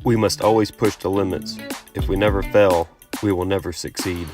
We must always push the limits. If we never fail, we will never succeed.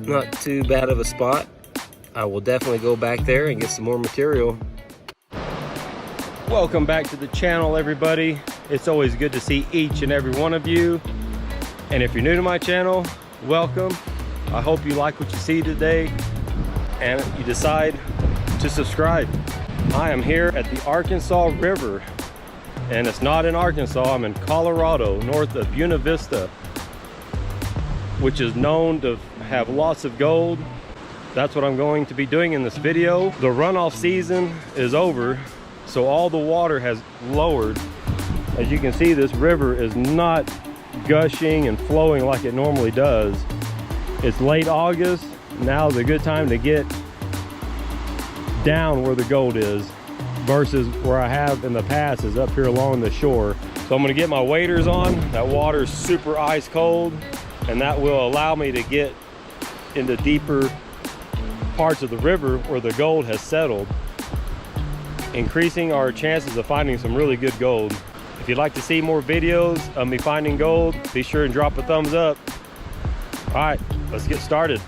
Not too bad of a spot. I will definitely go back there and get some more material. Welcome back to the channel, everybody. It's always good to see each and every one of you. And if you're new to my channel, welcome. I hope you like what you see today and you decide to subscribe. I am here at the Arkansas River, and it's not in Arkansas. I'm in Colorado, north of Buena Vista, which is known to have lots of gold. That's what I'm going to be doing in this video. The runoff season is over, so all the water has lowered. As you can see, this river is not gushing and flowing like it normally does. It's late August. Now's a good time to get down where the gold is versus where I have in the past is up here along the shore. So I'm gonna get my waders on. That water is super ice cold, and that will allow me to get into deeper parts of the river where the gold has settled, increasing our chances of finding some really good gold. If you'd like to see more videos of me finding gold, be sure and drop a thumbs up. All right, let's get started.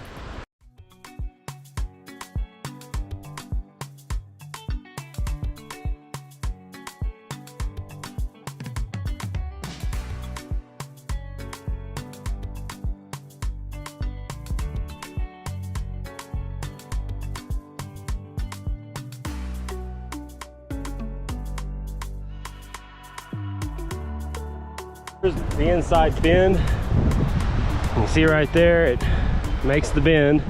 Here's the inside bend. You can see right there, it makes the bend.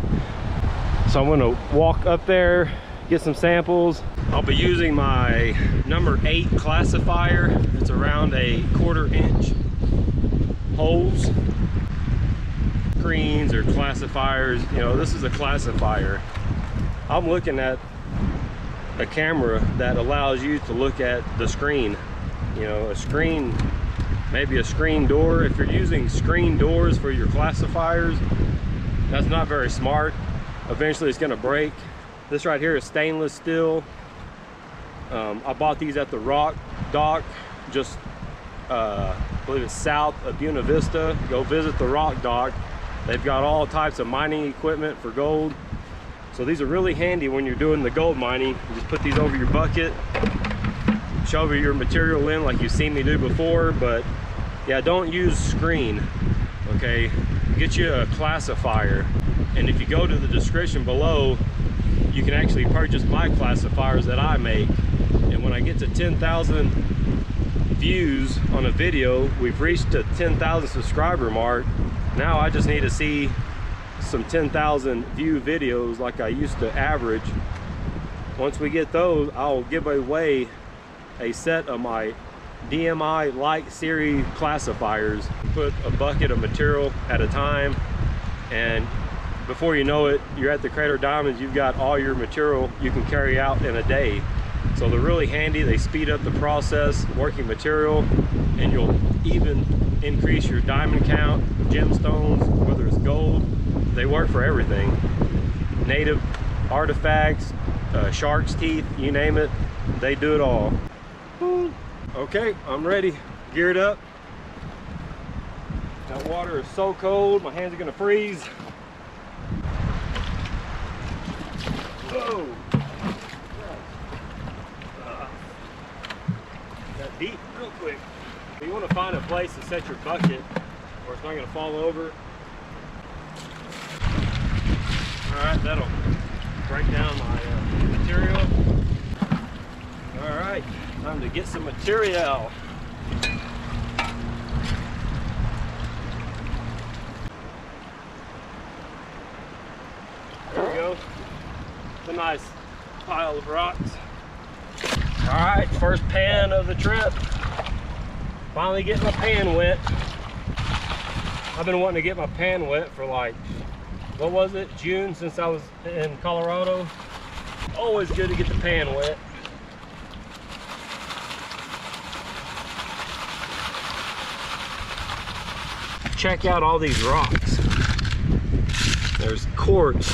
So I'm gonna walk up there, get some samples. I'll be using my number 8 classifier. It's around a 1/4 inch holes. Screens or classifiers, you know, this is a classifier. I'm looking at a camera that allows you to look at the screen. You know, a screen, maybe a screen door. If you're using screen doors for your classifiers, that's not very smart. Eventually it's gonna break. This right here is stainless steel. I bought these at the Rock Dock, just I believe it's south of Buena Vista. Go visit the Rock Dock. They've got all types of mining equipment for gold. So these are really handy when you're doing the gold mining. You just put these over your bucket, shove your material in like you've seen me do before. But yeah, don't use screen, okay? Get you a classifier, and if you go to the description below, you can actually purchase my classifiers that I make. And when I get to 10,000 views on a video, we've reached the 10,000 subscriber mark. Now I just need to see some 10,000 view videos like I used to average. Once we get those, I'll give away a set of my DMI Light Series classifiers. Put a bucket of material at a time, and before you know it, you're at the Crater Diamonds. You've got all your material you can carry out in a day. So they're really handy. They speed up the process, working material, and you'll even increase your diamond count, gemstones, whether it's gold. They work for everything. Native artifacts, shark's teeth, you name it, they do it all. Okay, I'm ready, geared up. That water is so cold, my hands are gonna freeze. Whoa. Got deep real quick. You want to find a place to set your bucket where it's not going to fall over. All right, that'll break down my material. All right, time to get some material. There we go. It's a nice pile of rocks. All right, first pan of the trip. Finally getting my pan wet. I've been wanting to get my pan wet for like, what was it, June, since I was in Colorado. Always good to get the pan wet. Check out all these rocks. There's quartz.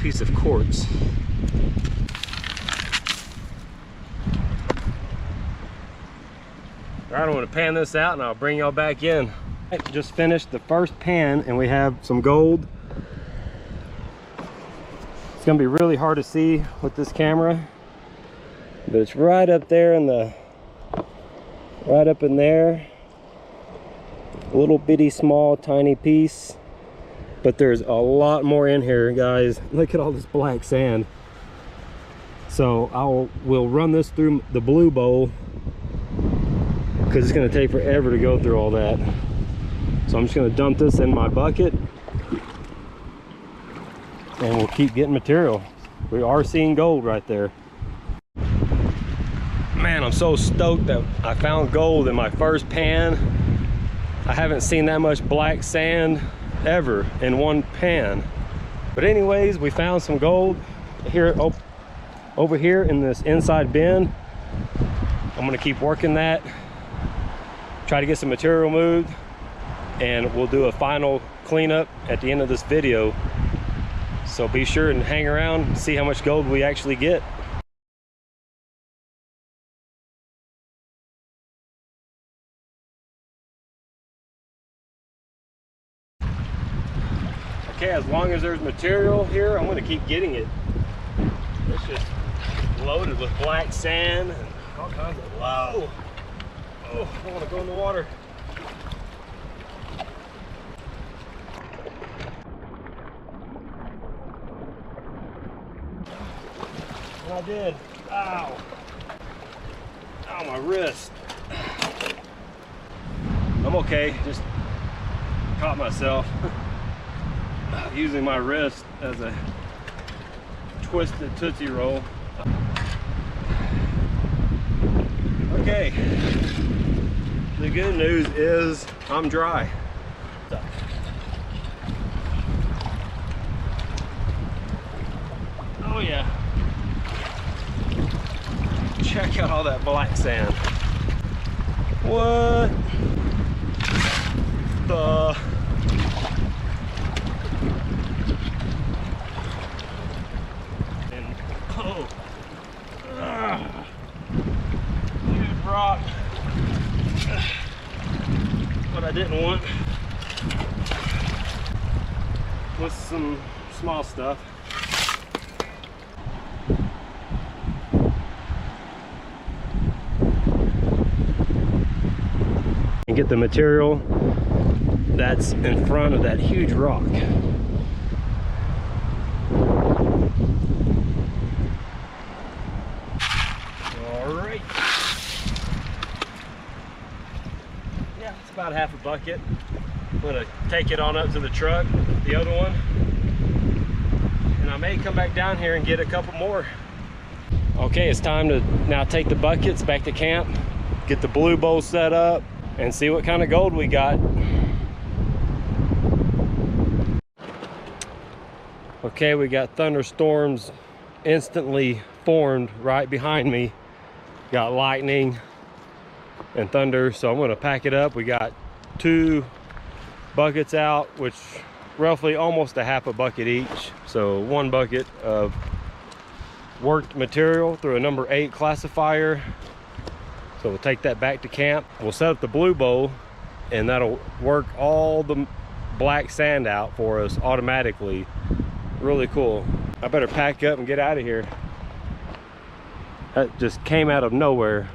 piece of quartz. All right, I'm gonna pan this out and I'll bring y'all back in. Just finished the first pan and we have some gold. It's gonna be really hard to see with this camera, but it's right up there in the, right up in there. A little bitty, small, tiny piece. But there's a lot more in here, guys. Look at all this black sand. So we'll run this through the blue bowl because it's gonna take forever to go through all that. So I'm just gonna dump this in my bucket and we'll keep getting material. We are seeing gold right there. Man, I'm so stoked that I found gold in my first pan. I haven't seen that much black sand ever in one pan. But anyways, we found some gold here, over here in this inside bin. I'm gonna keep working that, try to get some material moved, and we'll do a final cleanup at the end of this video. So be sure and hang around and see how much gold we actually get. Okay, as long as there's material here, I'm gonna keep getting it. It's just loaded with black sand and all kinds of, whoa! Oh, I don't wanna go in the water. And I did, ow! Ow, my wrist. I'm okay, just caught myself. Using my wrist as a twisted Tootsie Roll. Okay, the good news is I'm dry. Oh yeah. Check out all that black sand. What the? Oh, huge rock. What I didn't want was some small stuff. And get the material that's in front of that huge rock. About half a bucket. I'm gonna take it on up to the truck, the other one, and I may come back down here and get a couple more. Okay, it's time to now take the buckets back to camp, get the blue bowl set up, and see what kind of gold we got. Okay, we got thunderstorms instantly formed right behind me. Got lightning and thunder, so I'm gonna pack it up. We got 2 buckets out, which roughly almost a half a bucket each. So 1 bucket of worked material through a number 8 classifier. So we'll take that back to camp. We'll set up the blue bowl and that'll work all the black sand out for us automatically. Really cool. I better pack up and get out of here. That just came out of nowhere.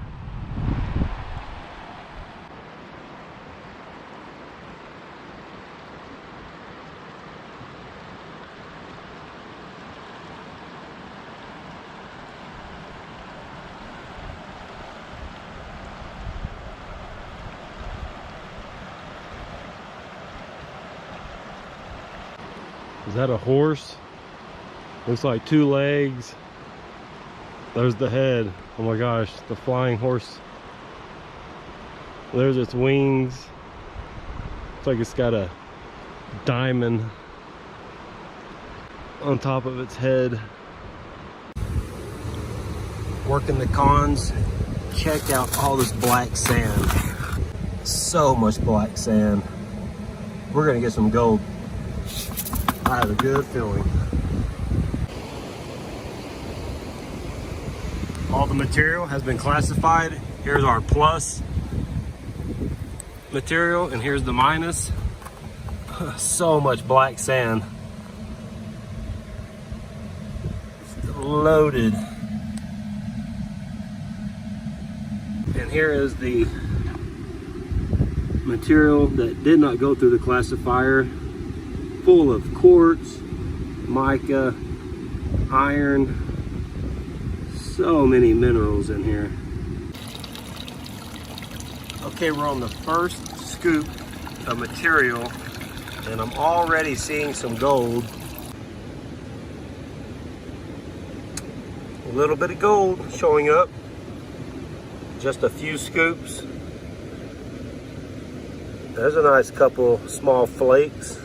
Is that a horse? Looks like 2 legs. There's the head. Oh my gosh, the flying horse. There's its wings. Looks like it's got a diamond on top of its head. Working the cons. Check out all this black sand. So much black sand. We're gonna get some gold. I have a good feeling. All the material has been classified. Here's our plus material and here's the minus. So much black sand. It's loaded. And here is the material that did not go through the classifier, full of quartz, mica, iron, so many minerals in here. Okay, we're on the first scoop of material and I'm already seeing some gold. A little bit of gold showing up. Just a few scoops. There's a nice couple small flakes.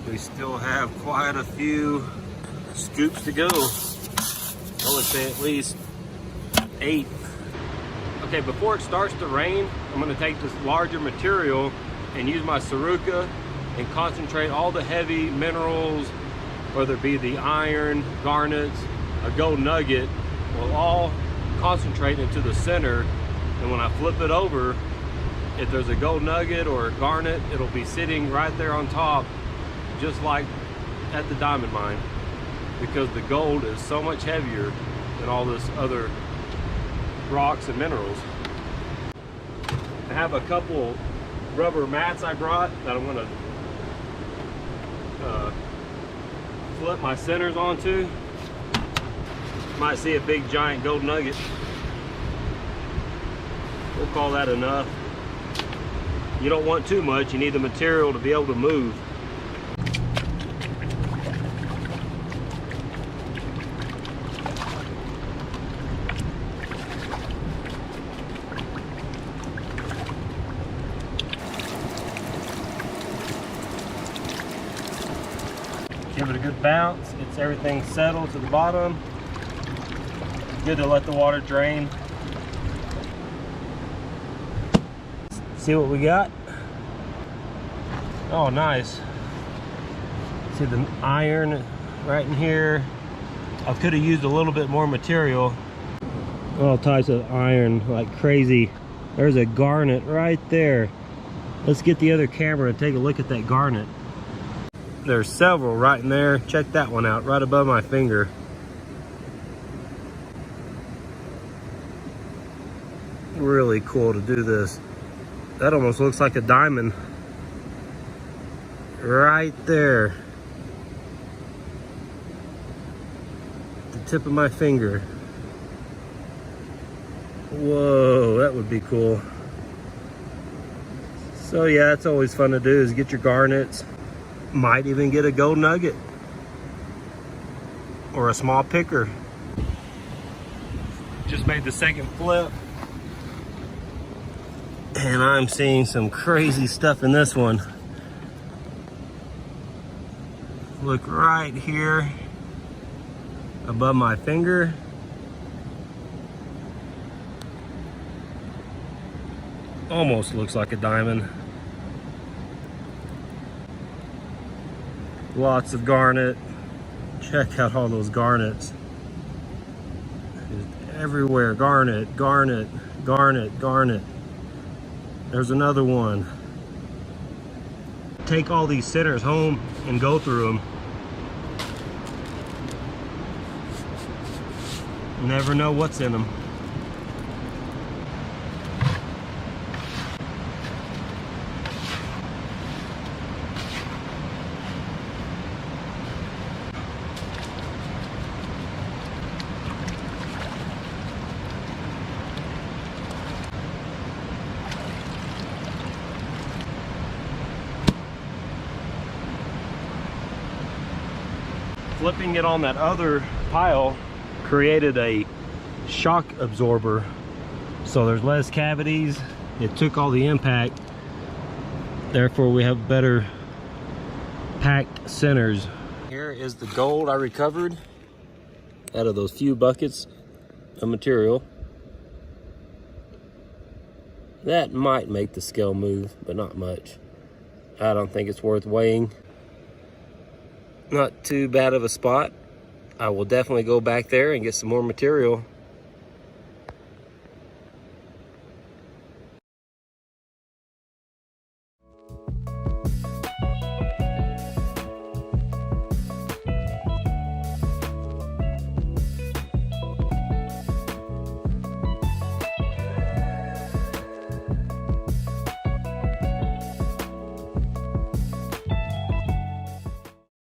We still have quite a few scoops to go. I would say at least 8. Okay, before it starts to rain, I'm gonna take this larger material and use my Saruka and concentrate all the heavy minerals, whether it be the iron, garnets, a gold nugget, will all concentrate into the center. And when I flip it over, if there's a gold nugget or a garnet, it'll be sitting right there on top, just like at the diamond mine, because the gold is so much heavier than all this other rocks and minerals. I have a couple rubber mats I brought that I'm gonna flip my centers onto. Might see a big giant gold nugget. We'll call that enough. You don't want too much, you need the material to be able to move. Give it a good bounce, gets everything settled to the bottom. Good to let the water drain. See what we got? Oh, nice. See the iron right in here. I could have used a little bit more material. All types of iron like crazy. There's a garnet right there. Let's get the other camera and take a look at that garnet. There's several right in there. Check that one out, right above my finger. Really cool to do this. That almost looks like a diamond. Right there. The tip of my finger. Whoa, that would be cool. So yeah, it's always fun to do is get your garnets. Might even get a gold nugget or a small picker. Just made the second flip and I'm seeing some crazy stuff in this one. Look right here above my finger. Almost looks like a diamond. Lots of garnet. Check out all those garnets. Everywhere, garnet, garnet, garnet, garnet. There's another one. Take all these centers home and go through them. Never know what's in them. Flipping it on that other pile created a shock absorber, so there's less cavities. It took all the impact, therefore we have better packed centers. Here is the gold I recovered out of those few buckets of material. That might make the scale move, but not much. I don't think it's worth weighing. not too bad of a spot. I will definitely go back there and get some more material